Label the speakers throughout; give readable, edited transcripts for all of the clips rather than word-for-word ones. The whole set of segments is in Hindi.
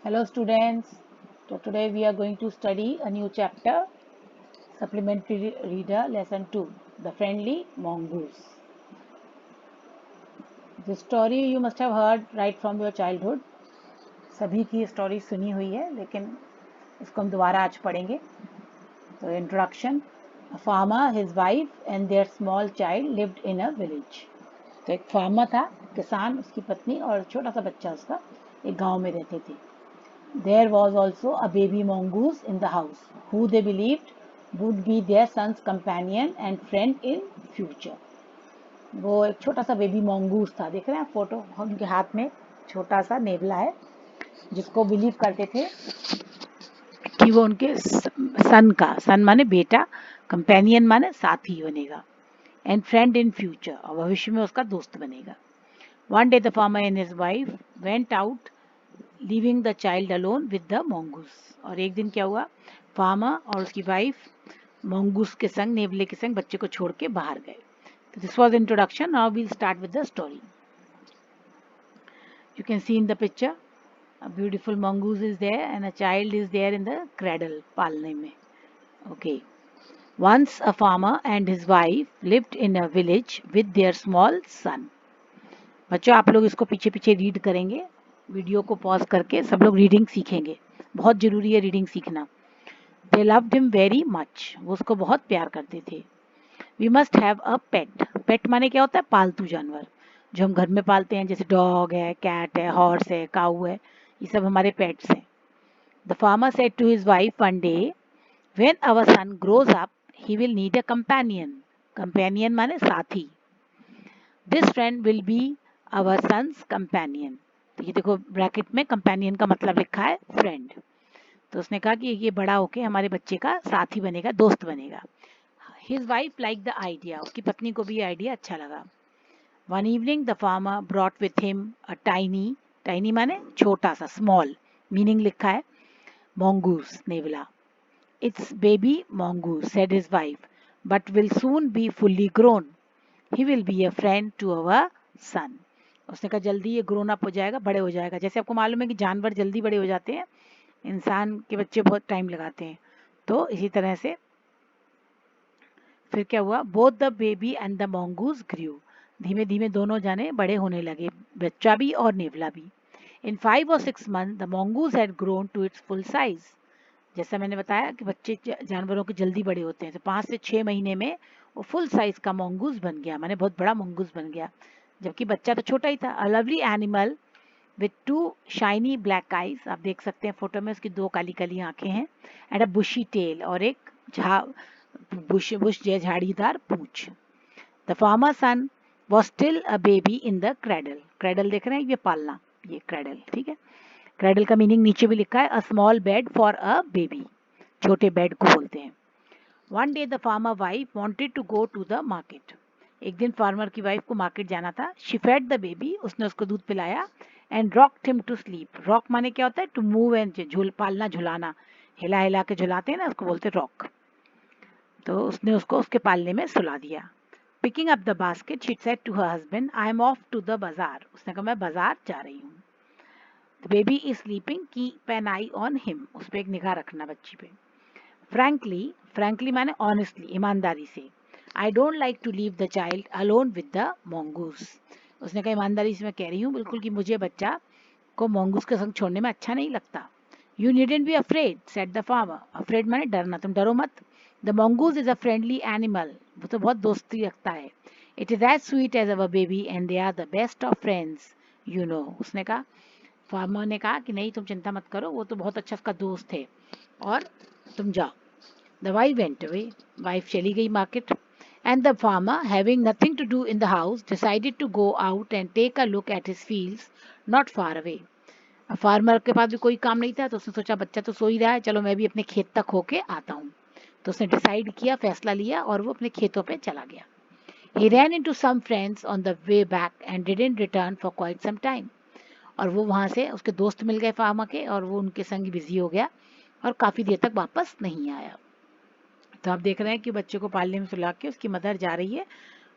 Speaker 1: Hello students, so today we are going to study a new chapter, Supplementary Reader Lesson 2, The Friendly Mongoose. This story you must have heard right from your childhood. सभी की स्टोरी सुनी हुई है लेकिन इसको हम दोबारा आज पढ़ेंगे. तो introduction. A farmer, his wife and their small child lived in a village. तो एक फार्मर था, किसान, उसकी पत्नी और छोटा सा बच्चा उसका एक गांव में रहते थे. There was also a baby mongoose in the house, who they believed would be their son's companion and friend in future. वो एक छोटा सा बेबी mongoose था. देख रहे हैं आप फोटो, उनके हाथ में छोटा सा नेवला है, जिसको बिलीव करते थे कि वो उनके सन माने बेटा, कंपेनियन माने साथी बनेगा, एंड फ्रेंड इन फ्यूचर, और भविष्य में उसका दोस्त बनेगा. One day the farmer and his wife went out leaving the child alone with the mongoose. और एक दिन क्या हुआ, फार्मर और उसकी वाइफ mongoose के संग, नेवले के संग बच्चे को छोड़ के बाहर गए. तो this was introduction. Now we'll start with the story. You can see in the picture a beautiful mongoose is there and a child is there in the cradle, पालने में. Okay. Once a farmer and his wife lived in a village with their small son. बच्चों आप लोग इसको पीछे पीछे रीड करेंगे, वीडियो को पॉज करके सब लोग रीडिंग सीखेंगे. बहुत जरूरी है रीडिंग सीखना. They loved him very much. वो उसको बहुत प्यार करते थे. We must have a pet. Pet माने क्या होता है? पालतू जानवर जो हम घर में पालते हैं, जैसे डॉग है, कैट है, हॉर्स है, काऊ है, ये सब हमारे पेट्स हैं. The farmer said to his wife one day, when our son grows up, he will need a companion. Companion माने साथी. This friend will be our son's companion. तो ये देखो ब्रैकेट में कंपेनियन का मतलब लिखा है फ्रेंड. तो उसने कहा कि ये बड़ा होके हमारे बच्चे का साथी बनेगा, दोस्त बनेगा. His wife liked the idea. उसकी पत्नी को भी ये आइडिया अच्छा लगा. One evening the farmer brought with him a tiny माने छोटा सा, small, meaning लिखा है mongoose, नेवला. It's baby mongoose, said his wife, but will soon be fully grown. He will be a friend to our son. उसने कहा जल्दी ये ग्रोन अप हो जाएगा, बड़े हो जाएगा. जैसे आपको मालूम है कि जानवर जल्दी बड़े हो जाते हैं, इंसान के बच्चे बहुत टाइम लगाते हैं. तो इसी तरह से फिर क्या हुआ, both the baby and the mongoose grew. धीमे धीमे दोनों जाने बड़े होने लगे, बच्चा भी और नेवला भी. इन 5 or 6 months the mongoose had grown to its full size. जैसा मैंने बताया कि बच्चे जानवरों के जल्दी बड़े होते हैं, तो 5 से 6 महीने में वो फुल साइज का mongoose बन गया, माने बहुत बड़ा mongoose बन गया, जबकि बच्चा तो छोटा ही था. A lovely animal with 2 shiny black eyes. आप देख सकते हैं फोटो में, उसकी 2 काली काली आंखें हैं, एंड अ बुशी टेल, और एक बुश झाड़ीदार पूंछ. The farmer son was still a baby in the cradle. Cradle देख रहे हैं, ये पालना, ये क्रेडल, ठीक है. क्रेडल का मीनिंग नीचे भी लिखा है, a small bed for a baby, छोटे बेड को बोलते हैं. One day the farmer wife wanted to go to the market. एक दिन फार्मर की वाइफ को मार्केट जाना था. शी फेड द बेबी, उसने उसको दूध पिलाया, and rocked him to sleep. Rock माने क्या होता है? टू मूव एंड पालना, झुलाना, हिला हिला के झुलाते हैं ना, उसको बोलते रॉक. तो उसने उसको उसके पालने में सुला दिया. Picking up the basket she said to her husband, I am off to the bazaar. उसने कहा मैं बाजार जा रही हूँ. The baby is sleeping, keep an eye on him. उस पर एक निगाह रखना बच्ची पे. फ्रैंकली माने ऑनेस्टली, ईमानदारी से. I don't like to leave the child alone with the mongoose. उसने कहा ईमानदारी से मैं कह रही हूँ बिल्कुल कि मुझे बच्चा को mongoose के संग छोड़ने में अच्छा नहीं लगता. You needn't be afraid, said the farmer. Afraid माने डरना, तुम डरो मत. The mongoose is a friendly animal. वो तो बहुत दोस्ती रखता है. It is as sweet as our baby and they are the best of friends, you know. उसने कहा, फार्मर ने कहा कि नहीं तुम चिंता मत करो, वो तो बहुत अच्छा उसका दोस्त है, और तुम जाओ. The wife went away. Wife चली गई market. And the farmer, having nothing to do in the house, decided to go out and take a look at his fields not far away. अब फार्मर के पास भी कोई काम नहीं था, तो उसने सोचा बच्चा तो सो ही रहा है, चलो मैं भी अपने खेत तक होके आता हूँ. तो उसने डिसाइड किया, फैसला लिया, और वो अपने खेतों पे चला गया. He ran into some friends on the way back and didn't return for quite some time. और वो वहाँ से उसके दोस्त मिल गए फार्मर के, और वो उनके संग बिजी हो गया और काफ़ी देर तक वापस नहीं आया. तो आप देख रहे हैं कि बच्चे को पालने में सुला के उसकी मदर जा रही है,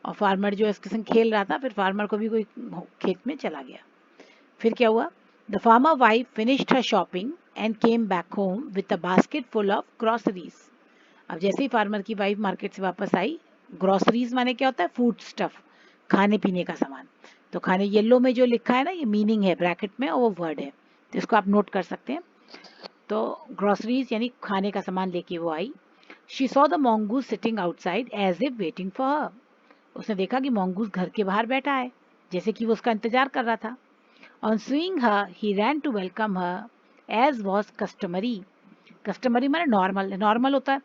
Speaker 1: और फार्मर जो है उसके संग खेल रहा था, फिर फार्मर को भी कोई खेत में चला गया. फिर क्या हुआ, The farmer wife finished her shopping and came back home with a basket full of groceries. अब जैसे ही फार्मर की वाइफ मार्केट से वापस आई, ग्रोसरीज माने क्या होता है? फूड स्टफ, खाने पीने का सामान। तो खाने, येलो में जो लिखा है ना, ये मीनिंग है ब्रैकेट में, और वो वर्ड है, तो इसको आप नोट कर सकते हैं। तो ग्रोसरीज यानी खाने का सामान लेके वो आई। She saw the mongoose sitting outside as if waiting for her. उसने देखा कि mongoose घर के बाहर बैठा है, जैसे कि वो उसका इंतजार कर रहा था। On seeing her, he ran to welcome her, as was customary. Customary माने नॉर्मल, नॉर्मल होता है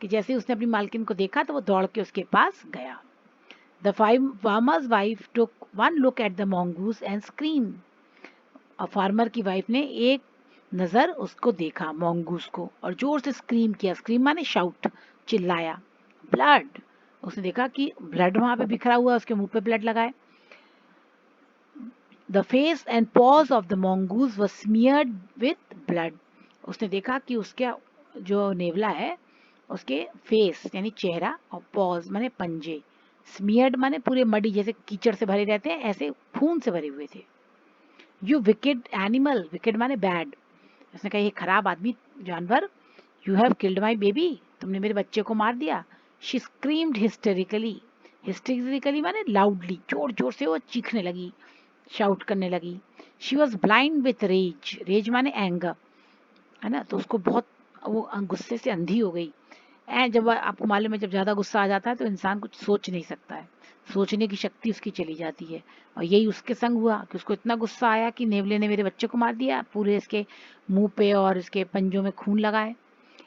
Speaker 1: कि जैसे ही उसने अपनी मालकिन को देखा तो वो दौड़ के उसके पास गया। The farmer's wife took one look at the mongoose and screamed. और फार्मर की वाइफ ने एक नजर उसको देखा, mongoose को, और जोर से स्क्रीम किया। स्क्रीम माने शाउट, चिल्लाया। ब्लड, उसने देखा कि ब्लड वहां पे बिखरा हुआ, उसके मुंह पे ब्लड लगा है। The face and paws of the mongoose was smeared with blood. उसने देखा कि उसके जो नेवला है, उसके फेस यानी चेहरा, और पॉज माने पंजे, स्मियर्ड माने पूरे मडी, जैसे कीचड़ से भरे रहते हैं ऐसे खून से भरे हुए थे। यू विकेड एनिमल, विकेड माने बैड। उसने कहा, ये खराब आदमी, जानवर, you have killed my baby, तुमने मेरे बच्चे को मार दिया। शी स्क्रीम्ड हिस्टेरिकली, हिस्टेरिकली माने लाउडली, जोर जोर से वो चीखने लगी, शाउट करने लगी। She was blind with rage, rage माने एंगर, है ना, तो उसको बहुत, वो गुस्से से अंधी हो गई। जब आपको मालूम है, जब ज़्यादा गुस्सा आ जाता है तो इंसान कुछ सोच नहीं सकता है, सोचने की शक्ति उसकी चली जाती है। और यही उसके संग हुआ कि उसको इतना गुस्सा आया कि नेवले ने मेरे बच्चे को मार दिया, पूरे इसके मुंह पे और इसके पंजों में खून लगा है।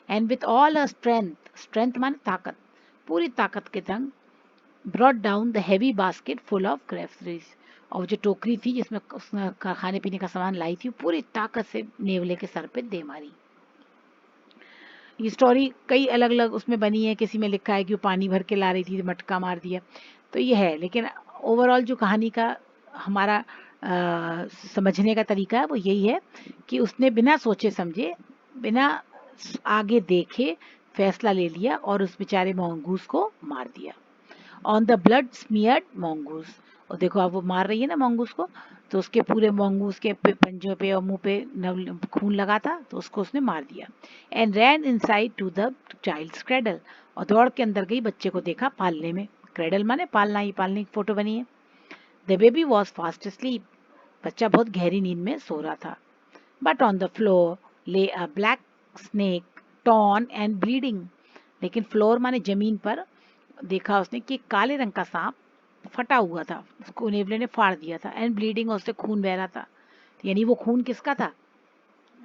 Speaker 1: And with all a strength, strength माने ताकत, पूरी ताकत के संग brought down the heavy basket full of groceries। और जो टोकरी थी जिसमें उसने खाने पीने का सामान लाई थी, पूरी ताकत से नेवले के सर पे दे मारी। ये स्टोरी कई अलग अलग उसमें बनी है, किसी में लिखा है कि वो पानी भर के ला रही थी, मटका मार दिया, तो ये है। लेकिन ओवरऑल जो कहानी का हमारा समझने का तरीका है वो यही है कि उसने बिना सोचे समझे, बिना आगे देखे फैसला ले लिया और उस बेचारे mongoose को मार दिया। On the blood smeared mongoose, और देखो अब वो मार रही है ना mongoose को, तो उसके पूरे mongoose के पंजों पे और मुंह पे खून लगा था, तो उसको उसने मार दिया। And ran inside to the child's cradle, और दौड़ के अंदर गई, बच्चे को देखा पालने में। क्रेडल माने पालना, ये पालने की फोटो बनी है। The baby was fast asleep, बच्चा बहुत गहरी नींद में सो रहा था। बट ऑन द फ्लोर ले अ black snake, torn and bleeding, लेकिन फ्लोर माने जमीन पर देखा उसने कि काले रंग का सांप फटा हुआ था, उसको नेवले ने फाड़ दिया था। एंड ब्लीडिंग, और उससे खून बह रहा था। यानी वो खून किसका था?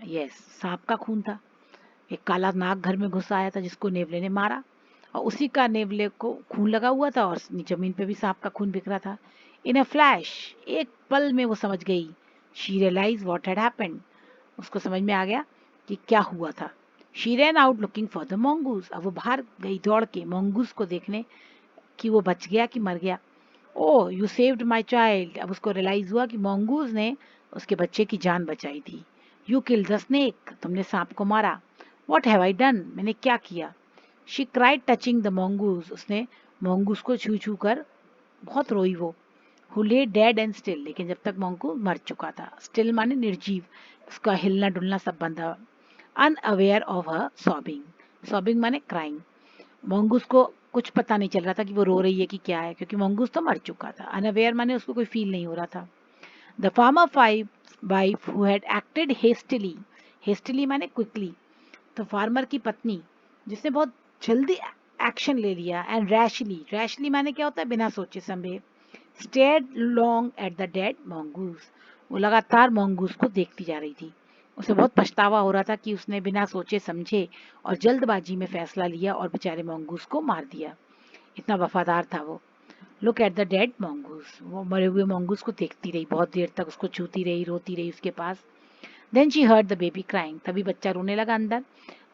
Speaker 1: यस, सांप का खून था। एक काला नाग घर में घुस आया था जिसको नेवले ने मारा, और उसी का नेवले को खून लगा हुआ था, और जमीन पे भी सांप का खून बिखरा था। इन अ फ्लैश, एक पल में वो समझ गई। She realise what had happened, उसको समझ में आ गया कि क्या हुआ था। She ran out looking for the mongoose, अब वो बाहर गई दौड़ के mongoose को देखने कि वो बच गया कि मर गया। ओ यू सेव्ड माई चाइल्ड, अब उसको रियलाइज हुआ कि mongoose ने उसके बच्चे की जान बचाई थी। यू किल द स्नेक, तुमने सांप को मारा। वॉट हैव आई डन, मैंने क्या किया। She cried touching the mongoose, उसने mongoose को छू छू कर बहुत रोई वो। हु ले डेड एंड स्टिल, लेकिन जब तक mongoose मर चुका था। स्टिल माने निर्जीव, उसका हिलना डुलना सब बंधा। Unaware of her sobbing, sobbing माने क्राइंग। mongoose को कुछ पता नहीं चल रहा था कि वो रो रही है कि क्या है, क्योंकि mongoose तो मर चुका था। अनअवेयर माने उसको कोई फील नहीं हो रहा था। The farmer wife who had acted hastily, hastily माने क्विकली, तो फार्मर की पत्नी जिसने बहुत जल्दी एक्शन ले लिया। एंड रैशली, रैशली माने क्या होता है? बिना सोचे समझे। Stared long eight the dead mongoose, वो लगातार mongoose को देखती जा रही थी। उसे बहुत पछतावा हो रहा था कि उसने बिना सोचे समझे और जल्दबाजी में फैसला लिया और बेचारे mongoose को मार दिया। इतना वफादार था वो। Look at the dead mongoose, वो मरे हुए mongoose को देखती रही बहुत देर तक, उसको छूती रही, रोती रही उसके पास। Then she heard the baby crying, तभी बच्चा रोने लगा अंदर।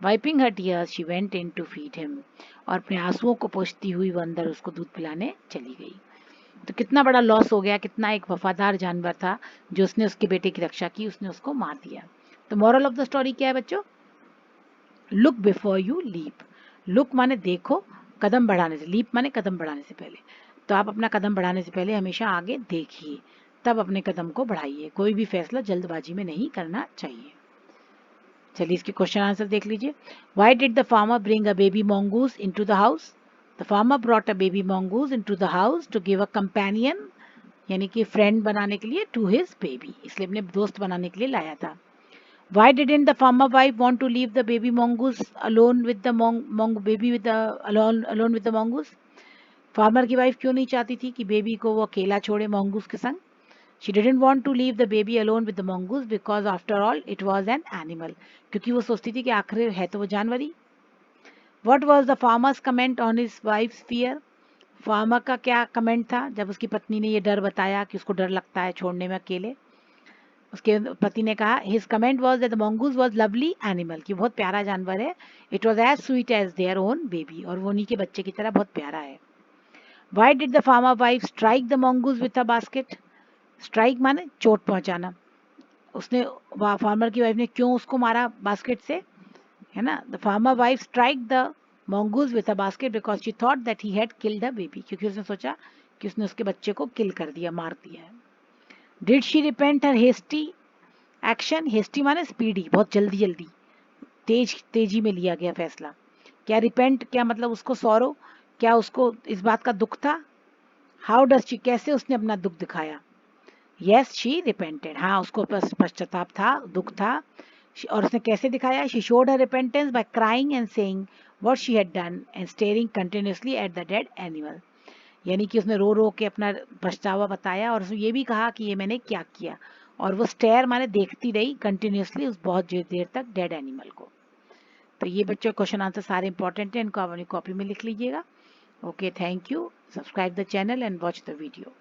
Speaker 1: Wiping her tears, she went in to feed him, और अपने आंसुओं को पोंछती हुई वो अंदर उसको दूध पिलाने चली गई। तो कितना बड़ा लॉस हो गया, कितना एक वफादार जानवर था जो उसने उसके बेटे की रक्षा की, उसने उसको मार दिया। तो मॉरल ऑफ द स्टोरी क्या है बच्चों? Look before you leap. Look माने देखो, कदम बढ़ाने से, लीप माने कदम बढ़ाने से पहले। तो आप अपना कदम बढ़ाने से पहले हमेशा आगे देखिए, तब अपने कदम को बढ़ाइए। कोई भी फैसला जल्दबाजी में नहीं करना चाहिए। चलिए इसके क्वेश्चन आंसर देख लीजिए। Why did the farmer bring a baby mongoose into the house? The farmer brought a baby mongoose into the house to give a companion, यानी कि फ्रेंड बनाने के लिए, to his baby, इसलिए अपने दोस्त बनाने के लिए लाया था। Why didn't the farmer wife want to leave the baby mongoose alone with the alone with the mongoose? Farmer की वाइफ क्यों नहीं चाहती थी कि बेबी को वो अकेला छोड़े mongoose के संग? She didn't want to leave the baby alone with the mongoose because after all it was an animal. क्योंकि वो सोचती थी कि आखिर है तो वो जानवर ही। What was the farmer's comment on his wife's fear? Farmer का क्या कमेंट था जब उसकी पत्नी ने ये डर बताया कि उसको डर लगता है छोड़ने में अकेले? उसके पति ने कहा his comment was that the mongoose was lovely animal, कि बहुत प्यारा जानवर है। It was as sweet as their own baby, और वो उन्हीं के बच्चे की तरह बहुत प्यारा है। Why did the farmer wife strike the mongoose with a basket? Strike माने चोट पहुंचाना। उसने फार्मर की वाइफ ने क्यों उसको मारा बास्केट से, है ना? The farmer wife strike the mongoose with a basket because she thought that he had killed the baby, क्योंकि उसने सोचा कि उसने उसके बच्चे को किल कर दिया, मार दिया है। Did she repent her hasty action? Hasty माने स्पीडी, बहुत जल्दी जल्दी, तेजी में लिया गया फैसला। क्या रिपेंट, क्या मतलब उसको सौरो, क्या उसको इस बात का दुख था? हाउ डज शी, कैसे उसने अपना दुख दिखाया? यस शी रिपेंटेड, हाँ उसको पश्चाताप था, दुख था। और उसने कैसे दिखाया? She showed her repentance by crying and saying what she had done and staring continuously at the dead animal, यानी कि उसने रो रो के अपना पछतावा बताया और उसने ये भी कहा कि ये मैंने क्या किया, और वो स्टेयर माने देखती रही कंटिन्यूअसली उस बहुत देर तक डेड एनिमल को। तो ये बच्चों क्वेश्चन आंसर सारे इंपॉर्टेंट हैं, इनको आप अपनी कॉपी में लिख लीजिएगा। Okay, thank you. Subscribe the channel and watch the video.